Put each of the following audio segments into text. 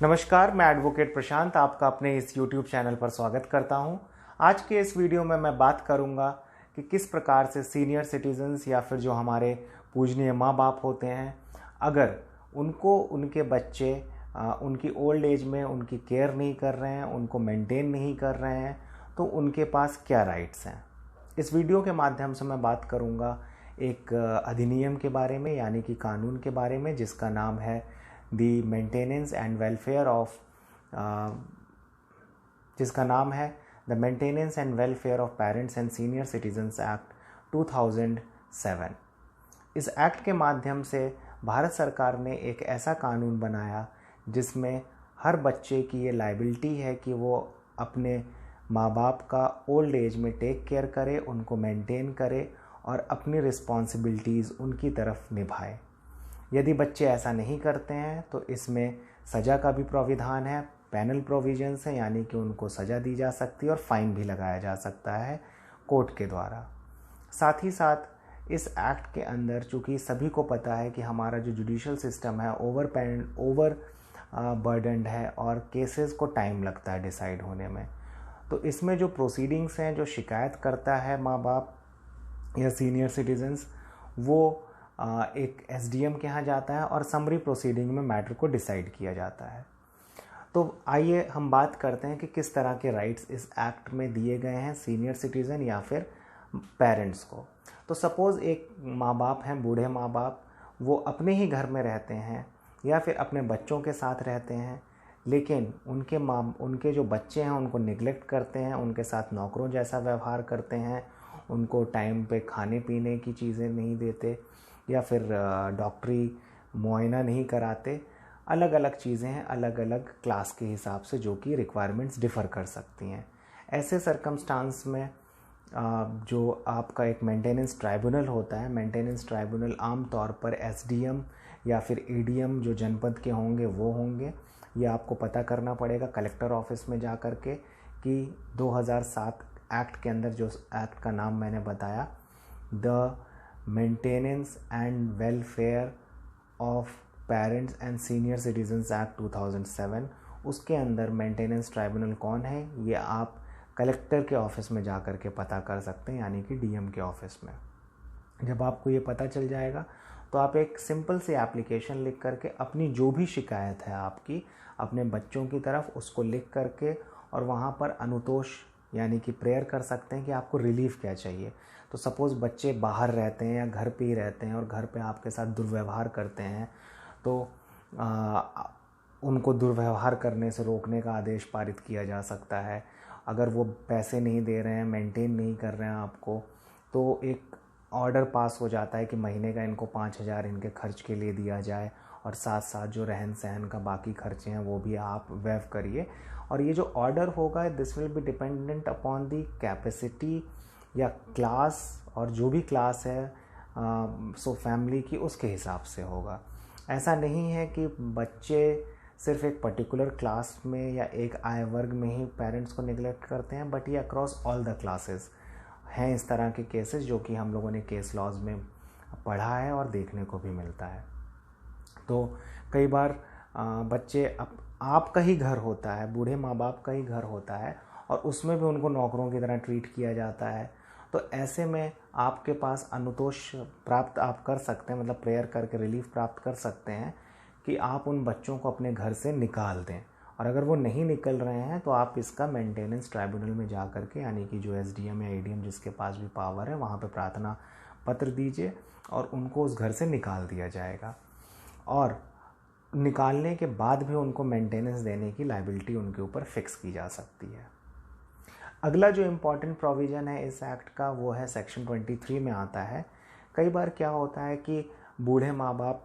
नमस्कार, मैं एडवोकेट प्रशांत आपका अपने इस YouTube चैनल पर स्वागत करता हूं। आज के इस वीडियो में मैं बात करूंगा कि किस प्रकार से सीनियर सिटीजन्स या फिर जो हमारे पूजनीय माँ बाप होते हैं, अगर उनको उनके बच्चे उनकी ओल्ड एज में उनकी केयर नहीं कर रहे हैं, उनको मेंटेन नहीं कर रहे हैं, तो उनके पास क्या राइट्स हैं। इस वीडियो के माध्यम से मैं बात करूंगा एक अधिनियम के बारे में, यानी कि कानून के बारे में, जिसका नाम है दी मेंटेनेंस एंड वेलफेयर ऑफ जिसका नाम है the maintenance and welfare of parents and senior citizens act 2007। इस एक्ट के माध्यम से भारत सरकार ने एक ऐसा कानून बनाया जिसमें हर बच्चे की ये लायबिलिटी है कि वो अपने माँ बाप का ओल्ड एज में टेक केयर करे, उनको मेंटेन करे और अपनी रिस्पॉन्सिबिलिटीज़ उनकी तरफ निभाए। यदि बच्चे ऐसा नहीं करते हैं तो इसमें सज़ा का भी प्राविधान है, पेनल प्रोविजंस हैं, यानी कि उनको सज़ा दी जा सकती है और फाइन भी लगाया जा सकता है कोर्ट के द्वारा। साथ ही साथ इस एक्ट के अंदर, चूँकि सभी को पता है कि हमारा जो जुडिशल सिस्टम है ओवर बर्डनड है और केसेस को टाइम लगता है डिसाइड होने में, तो इसमें जो प्रोसीडिंग्स हैं, जो शिकायत करता है माँ बाप या सीनियर सिटीजन्स, वो एक एसडीएम के यहाँ जाता है और समरी प्रोसीडिंग में मैटर को डिसाइड किया जाता है। तो आइए हम बात करते हैं कि किस तरह के राइट्स इस एक्ट में दिए गए हैं सीनियर सिटीज़न या फिर पेरेंट्स को। तो सपोज़ एक माँ बाप हैं, बूढ़े माँ बाप, वो अपने ही घर में रहते हैं या फिर अपने बच्चों के साथ रहते हैं, लेकिन उनके जो बच्चे हैं उनको निगलेक्ट करते हैं, उनके साथ नौकरों जैसा व्यवहार करते हैं, उनको टाइम पे खाने पीने की चीज़ें नहीं देते या फिर डॉक्टरी मुआयना नहीं कराते। अलग अलग चीज़ें हैं, अलग अलग क्लास के हिसाब से, जो कि रिक्वायरमेंट्स डिफ़र कर सकती हैं। ऐसे सरकमस्टांस में जो आपका एक मेंटेनेंस ट्राइब्यूनल होता है, मेंटेनेंस ट्राइब्यूनल आम तौर पर एसडीएम या फिर एडीएम जो जनपद के होंगे वो होंगे। ये आपको पता करना पड़ेगा कलेक्टर ऑफिस में जा कर के कि 2007 एक्ट के अंदर, जो एक्ट का नाम मैंने बताया, the maintenance and welfare of parents and senior citizens act 2007, उसके अंदर मेंटेनेंस ट्राइब्यूनल कौन है, ये आप कलेक्टर के ऑफिस में जा कर के पता कर सकते हैं, यानी कि डीएम के ऑफिस में। जब आपको ये पता चल जाएगा तो आप एक सिंपल सी एप्लीकेशन लिख करके अपनी जो भी शिकायत है आपकी अपने बच्चों की तरफ, उसको लिख करके और वहाँ पर अनुतोष यानी कि प्रेयर कर सकते हैं कि आपको रिलीफ क्या चाहिए। तो सपोज़ बच्चे बाहर रहते हैं या घर पे ही रहते हैं और घर पे आपके साथ दुर्व्यवहार करते हैं, तो उनको दुर्व्यवहार करने से रोकने का आदेश पारित किया जा सकता है। अगर वो पैसे नहीं दे रहे हैं, मेंटेन नहीं कर रहे हैं आपको, तो एक ऑर्डर पास हो जाता है कि महीने का इनको 5,000 इनके खर्च के लिए दिया जाए और साथ साथ जो रहन सहन का बाकी खर्चे हैं वो भी आप वैव करिए। और ये जो ऑर्डर होगा, this will be dependent upon the capacity या क्लास, और जो भी क्लास है सो फैमिली की, उसके हिसाब से होगा। ऐसा नहीं है कि बच्चे सिर्फ एक पर्टिकुलर क्लास में या एक आय वर्ग में ही पेरेंट्स को निगलेक्ट करते हैं, बट ये अक्रॉस ऑल द क्लासेस हैं इस तरह के केसेस, जो कि हम लोगों ने केस लॉज में पढ़ा है और देखने को भी मिलता है। तो कई बार बच्चे आपका ही घर होता है, बूढ़े माँ बाप का ही घर होता है, और उसमें भी उनको नौकरों की तरह ट्रीट किया जाता है। तो ऐसे में आपके पास अनुतोष प्राप्त आप कर सकते हैं, मतलब प्रेयर करके रिलीफ प्राप्त कर सकते हैं कि आप उन बच्चों को अपने घर से निकाल दें। और अगर वो नहीं निकल रहे हैं तो आप इसका मेंटेनेंस ट्राइब्यूनल में जा कर के, यानी कि जो एसडीएम या एडीएम जिसके पास भी पावर है, वहाँ पे प्रार्थना पत्र दीजिए और उनको उस घर से निकाल दिया जाएगा। और निकालने के बाद भी उनको मेंटेनेंस देने की लायबिलिटी उनके ऊपर फिक्स की जा सकती है। अगला जो इम्पॉर्टेंट प्रोविज़न है इस एक्ट का, वो है सेक्शन 23 में आता है। कई बार क्या होता है कि बूढ़े माँ बाप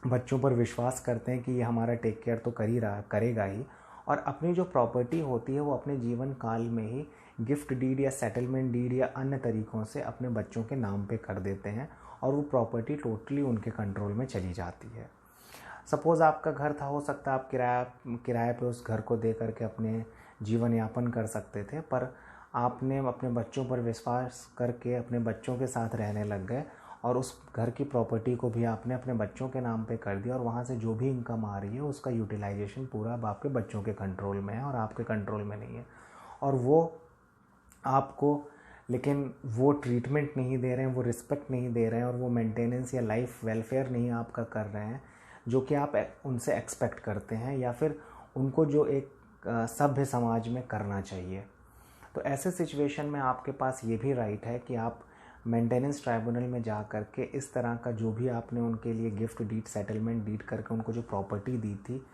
बच्चों पर विश्वास करते हैं कि ये हमारा टेक केयर तो करेगा ही, और अपनी जो प्रॉपर्टी होती है वो अपने जीवन काल में ही गिफ्ट डीड या सेटलमेंट डीड या अन्य तरीक़ों से अपने बच्चों के नाम पे कर देते हैं और वो प्रॉपर्टी टोटली उनके कंट्रोल में चली जाती है। सपोज़ आपका घर था, हो सकता है आप किराए पे उस घर को दे करके अपने जीवन यापन कर सकते थे, पर आपने अपने बच्चों पर विश्वास करके अपने बच्चों के साथ रहने लग गए और उस घर की प्रॉपर्टी को भी आपने अपने बच्चों के नाम पे कर दिया और वहाँ से जो भी इनकम आ रही है उसका यूटिलाइजेशन पूरा अब आपके बच्चों के कंट्रोल में है और आपके कंट्रोल में नहीं है। और वो आपको लेकिन वो ट्रीटमेंट नहीं दे रहे हैं, वो रिस्पेक्ट नहीं दे रहे हैं और वो मेंटेनेंस या लाइफ वेलफेयर नहीं आपका कर रहे हैं जो कि आप उनसे एक्सपेक्ट करते हैं या फिर उनको जो एक सभ्य समाज में करना चाहिए। तो ऐसे सिचुएशन में आपके पास ये भी राइट है कि आप मेंटेनेंस ट्राइब्यूनल में जा कर के इस तरह का जो भी आपने उनके लिए गिफ्ट डीड, सेटलमेंट डीड करके उनको जो प्रॉपर्टी दी थी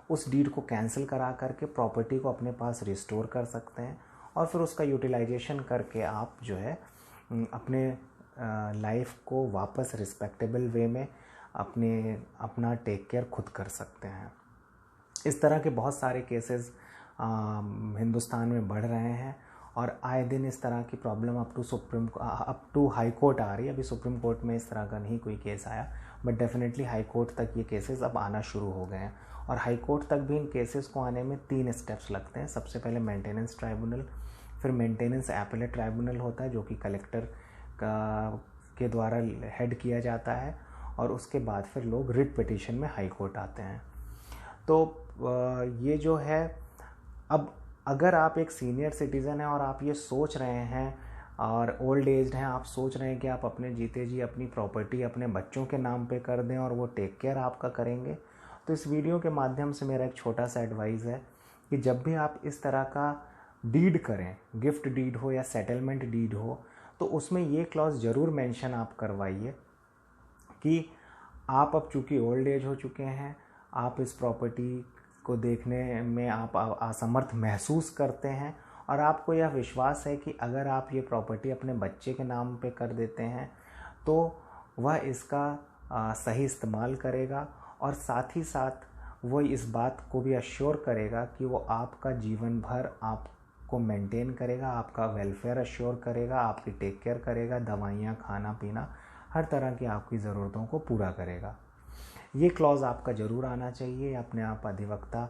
उस डीड को कैंसिल करा करके प्रॉपर्टी को अपने पास रिस्टोर कर सकते हैं और फिर उसका यूटिलाइजेशन करके आप जो है अपने लाइफ को वापस रिस्पेक्टेबल वे में अपना टेक केयर खुद कर सकते हैं। इस तरह के बहुत सारे केसेस हिंदुस्तान में बढ़ रहे हैं और आए दिन इस तरह की problem up to high court आ रही है। अभी सुप्रीम कोर्ट में इस तरह का नहीं कोई केस आया, बट डेफिनेटली हाई कोर्ट तक ये केसेस अब आना शुरू हो गए हैं। और हाई कोर्ट तक भी इन केसेस को आने में 3 स्टेप्स लगते हैं। सबसे पहले मेंटेनेंस ट्राइब्यूनल, फिर मेंटेनेंस एपेलेट ट्राइब्यूनल होता है जो कि कलेक्टर के द्वारा हेड किया जाता है और उसके बाद फिर लोग रिट पिटीशन में हाई कोर्ट आते हैं। तो ये जो है, अब अगर आप एक सीनियर सिटीज़न हैं और आप ये सोच रहे हैं और ओल्ड एज हैं, आप सोच रहे हैं कि आप अपने जीते जी अपनी प्रॉपर्टी अपने बच्चों के नाम पे कर दें और वो टेक केयर आपका करेंगे, तो इस वीडियो के माध्यम से मेरा एक छोटा सा एडवाइस है कि जब भी आप इस तरह का डीड करें, गिफ्ट डीड हो या सेटलमेंट डीड हो, तो उसमें ये क्लॉज ज़रूर मेंशन आप करवाइए कि आप अब चूँकि ओल्ड एज हो चुके हैं, आप इस प्रॉपर्टी को देखने में आप असमर्थ महसूस करते हैं और आपको यह विश्वास है कि अगर आप ये प्रॉपर्टी अपने बच्चे के नाम पे कर देते हैं तो वह इसका सही इस्तेमाल करेगा और साथ ही साथ वो इस बात को भी अश्योर करेगा कि वो आपका जीवन भर आपको मेंटेन करेगा, आपका वेलफेयर अश्योर करेगा, आपकी टेक केयर करेगा, दवाइयाँ, खाना पीना, हर तरह की आपकी ज़रूरतों को पूरा करेगा। ये क्लॉज आपका ज़रूर आना चाहिए। अपने आप अधिवक्ता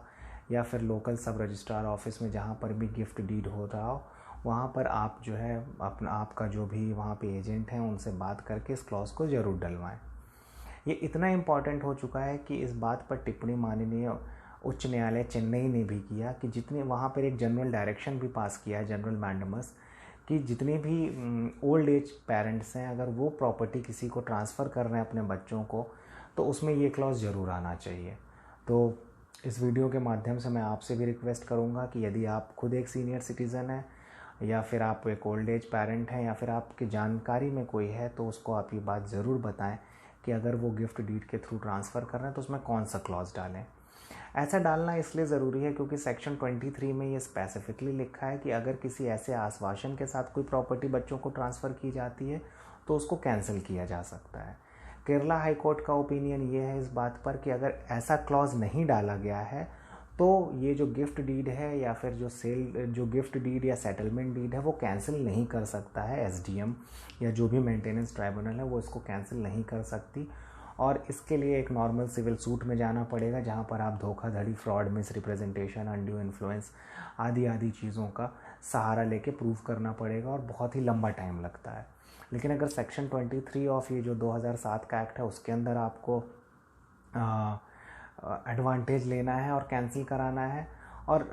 या फिर लोकल सब रजिस्ट्रार ऑफिस में जहाँ पर भी गिफ्ट डीड हो रहा हो वहाँ पर आप जो है अपना आपका जो भी वहाँ पे एजेंट हैं उनसे बात करके इस क्लॉज को ज़रूर डलवाएं। ये इतना इम्पॉर्टेंट हो चुका है कि इस बात पर टिप्पणी माननीय उच्च न्यायालय चेन्नई ने भी किया कि जितने वहाँ पर एक जनरल डायरेक्शन भी पास किया है, जनरल मैंडमस, कि जितने भी ओल्ड एज पेरेंट्स हैं अगर वो प्रॉपर्टी किसी को ट्रांसफ़र कर रहे हैं अपने बच्चों को तो उसमें ये क्लॉज ज़रूर आना चाहिए। तो इस वीडियो के माध्यम से मैं आपसे भी रिक्वेस्ट करूँगा कि यदि आप खुद एक सीनियर सिटीज़न हैं या फिर आप एक ओल्ड एज पेरेंट हैं या फिर आपकी जानकारी में कोई है तो उसको आप ये बात ज़रूर बताएं कि अगर वो गिफ्ट डीड के थ्रू ट्रांसफ़र कर रहे हैं तो उसमें कौन सा क्लॉज डालें। ऐसा डालना इसलिए ज़रूरी है क्योंकि सेक्शन 23 में ये स्पेसिफिकली लिखा है कि अगर किसी ऐसे आश्वासन के साथ कोई प्रॉपर्टी बच्चों को ट्रांसफ़र की जाती है तो उसको कैंसिल किया जा सकता है। केरला हाई कोर्ट का ओपिनियन ये है इस बात पर कि अगर ऐसा क्लॉज नहीं डाला गया है तो ये जो गिफ्ट डीड है या फिर जो गिफ्ट डीड या सेटलमेंट डीड है वो कैंसिल नहीं कर सकता है। एसडीएम या जो भी मेंटेनेंस ट्राइब्यूनल है वो इसको कैंसिल नहीं कर सकती और इसके लिए एक नॉर्मल सिविल सूट में जाना पड़ेगा जहाँ पर आप धोखाधड़ी, fraud, miss representation, undue influence आदि चीज़ों का सहारा लेके प्रूव करना पड़ेगा और बहुत ही लंबा टाइम लगता है। लेकिन अगर सेक्शन 23 ऑफ ये जो 2007 का एक्ट है उसके अंदर आपको एडवांटेज लेना है और कैंसिल कराना है और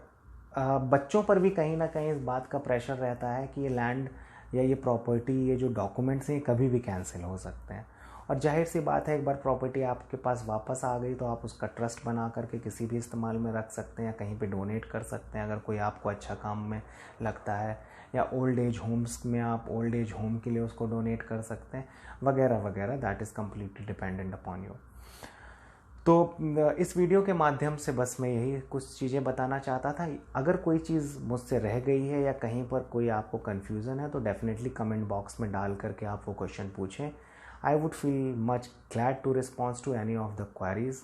बच्चों पर भी कहीं ना कहीं इस बात का प्रेशर रहता है कि ये लैंड या ये प्रॉपर्टी, ये जो डॉक्यूमेंट्स हैं कभी भी कैंसिल हो सकते हैं और जाहिर सी बात है एक बार प्रॉपर्टी आपके पास वापस आ गई तो आप उसका ट्रस्ट बना करके किसी भी इस्तेमाल में रख सकते हैं या कहीं पे डोनेट कर सकते हैं अगर कोई आपको अच्छा काम में लगता है, या ओल्ड एज होम्स में आप ओल्ड एज होम के लिए उसको डोनेट कर सकते हैं वगैरह वगैरह। That is completely dependent upon you. तो इस वीडियो के माध्यम से बस मैं यही कुछ चीज़ें बताना चाहता था। अगर कोई चीज़ मुझसे रह गई है या कहीं पर कोई आपको कन्फ्यूज़न है तो डेफिनेटली कमेंट बॉक्स में डाल करके आप वो क्वेश्चन पूछें। I would feel much glad to response to any of the queries.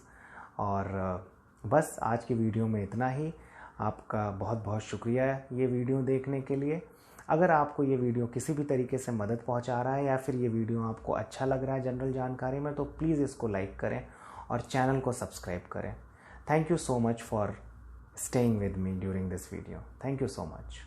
और बस आज की वीडियो में इतना ही। आपका बहुत बहुत शुक्रिया ये वीडियो देखने के लिए। अगर आपको ये वीडियो किसी भी तरीके से मदद पहुंचा रहा है या फिर ये वीडियो आपको अच्छा लग रहा है जनरल जानकारी में तो प्लीज़ इसको लाइक करें और चैनल को सब्सक्राइब करें। Thank you so much for staying with me during this video. Thank you so much.